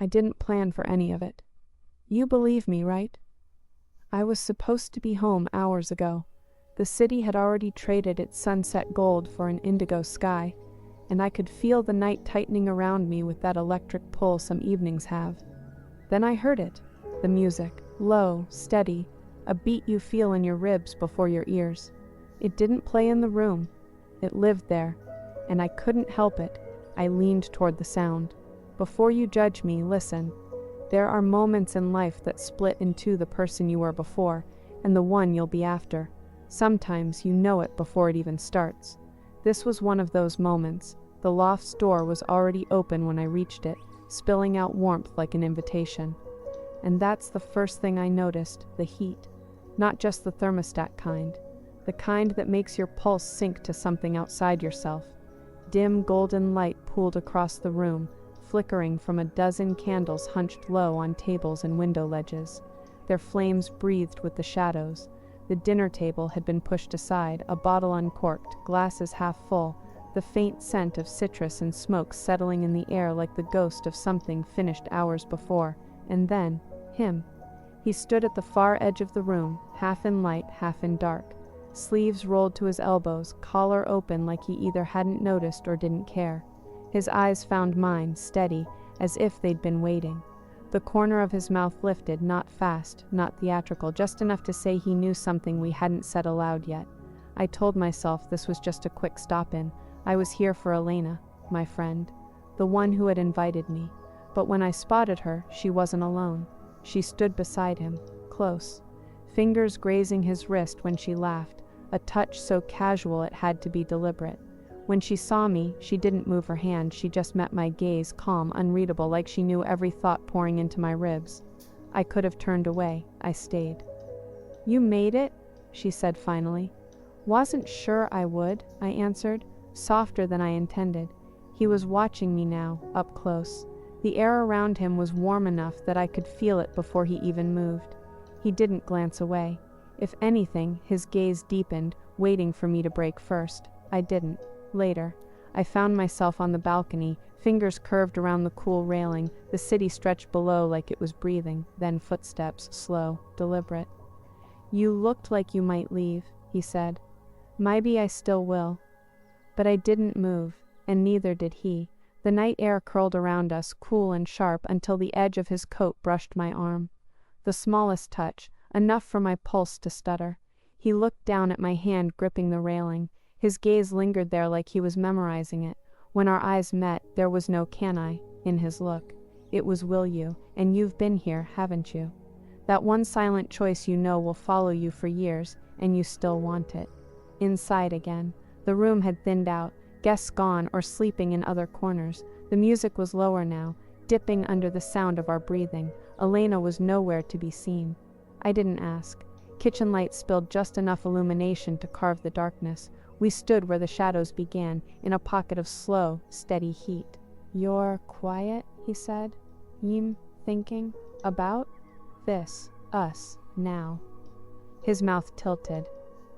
I didn't plan for any of it. You believe me, right? I was supposed to be home hours ago. The city had already traded its sunset gold for an indigo sky, and I could feel the night tightening around me with that electric pull some evenings have. Then I heard it, the music, low, steady, a beat you feel in your ribs before your ears. It didn't play in the room. It lived there, and I couldn't help it. I leaned toward the sound. Before you judge me, listen. There are moments in life that split into the person you were before and the one you'll be after. Sometimes you know it before it even starts. This was one of those moments. The loft's door was already open when I reached it, spilling out warmth like an invitation. And that's the first thing I noticed, the heat. Not just the thermostat kind. The kind that makes your pulse sink to something outside yourself. Dim golden light pooled across the room, flickering from a dozen candles hunched low on tables and window ledges. Their flames breathed with the shadows. The dinner table had been pushed aside, a bottle uncorked, glasses half full, the faint scent of citrus and smoke settling in the air like the ghost of something finished hours before. And then, him. He stood at the far edge of the room, half in light, half in dark. Sleeves rolled to his elbows, collar open like he either hadn't noticed or didn't care. His eyes found mine, steady, as if they'd been waiting. The corner of his mouth lifted, not fast, not theatrical, just enough to say he knew something we hadn't said aloud yet. I told myself this was just a quick stop-in. I was here for Elena, my friend, the one who had invited me. But when I spotted her, she wasn't alone. She stood beside him, close, fingers grazing his wrist when she laughed, a touch so casual it had to be deliberate. When she saw me, she didn't move her hand, she just met my gaze, calm, unreadable, like she knew every thought pouring into my ribs. I could have turned away. I stayed. "You made it?" she said finally. "Wasn't sure I would," I answered, softer than I intended. He was watching me now, up close. The air around him was warm enough that I could feel it before he even moved. He didn't glance away. If anything, his gaze deepened, waiting for me to break first. I didn't. Later, I found myself on the balcony, fingers curved around the cool railing, the city stretched below like it was breathing, then footsteps, slow, deliberate. "You looked like you might leave," he said. "Maybe I still will." But I didn't move, and neither did he. The night air curled around us, cool and sharp, until the edge of his coat brushed my arm. The smallest touch, enough for my pulse to stutter. He looked down at my hand gripping the railing. His gaze lingered there like he was memorizing it. When our eyes met, there was no "can I" in his look. It was "will you," and you've been here, haven't you? That one silent choice you know will follow you for years, and you still want it. Inside again. The room had thinned out, guests gone or sleeping in other corners. The music was lower now, dipping under the sound of our breathing. Elena was nowhere to be seen. I didn't ask. Kitchen lights spilled just enough illumination to carve the darkness. We stood where the shadows began, in a pocket of slow, steady heat. "You're quiet," he said. "You'm thinking about this, us, now." His mouth tilted,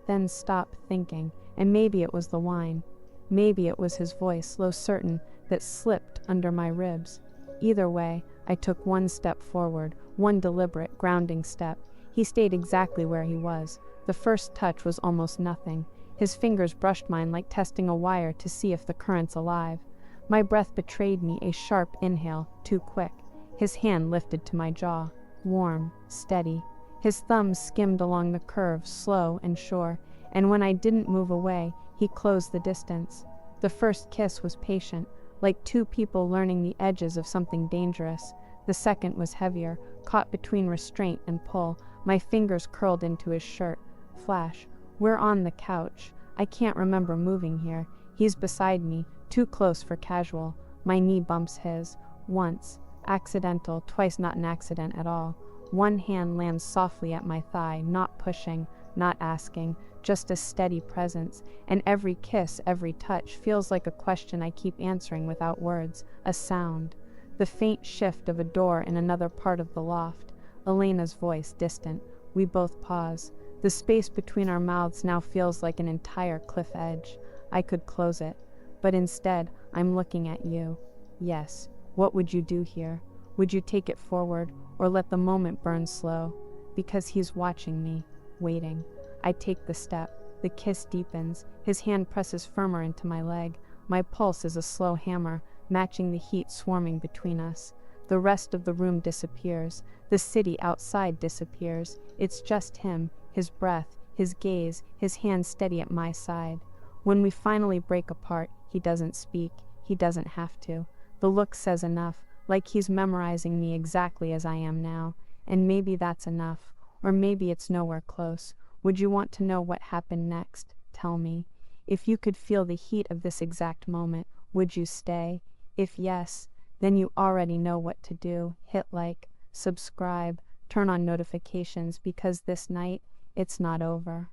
then stopped thinking, and maybe it was the wine. Maybe it was his voice, low certain, that slipped under my ribs. Either way, I took one step forward, one deliberate, grounding step. He stayed exactly where he was. The first touch was almost nothing. His fingers brushed mine like testing a wire to see if the current's alive. My breath betrayed me, a sharp inhale, too quick. His hand lifted to my jaw, warm, steady. His thumbs skimmed along the curve, slow and sure, and when I didn't move away, he closed the distance. The first kiss was patient, like two people learning the edges of something dangerous. The second was heavier, caught between restraint and pull. My fingers curled into his shirt. Flash. We're on the couch. I can't remember moving here. He's beside me, too close for casual. My knee bumps his. Once. Accidental, twice not an accident at all. One hand lands softly at my thigh, not pushing, not asking, just a steady presence. And every kiss, every touch, feels like a question I keep answering without words. A sound. The faint shift of a door in another part of the loft. Elena's voice, distant. We both pause. The space between our mouths now feels like an entire cliff edge. I could close it. But instead, I'm looking at you. Yes. What would you do here? Would you take it forward, or let the moment burn slow? Because he's watching me, waiting. I take the step. The kiss deepens. His hand presses firmer into my leg. My pulse is a slow hammer, matching the heat swarming between us. The rest of the room disappears. The city outside disappears. It's just him, his breath, his gaze, his hand steady at my side. When we finally break apart, he doesn't speak. He doesn't have to. The look says enough, like he's memorizing me exactly as I am now. And maybe that's enough. Or maybe it's nowhere close. Would you want to know what happened next? Tell me. If you could feel the heat of this exact moment, would you stay? If yes, then you already know what to do. Hit like, subscribe, turn on notifications, because this night, it's not over.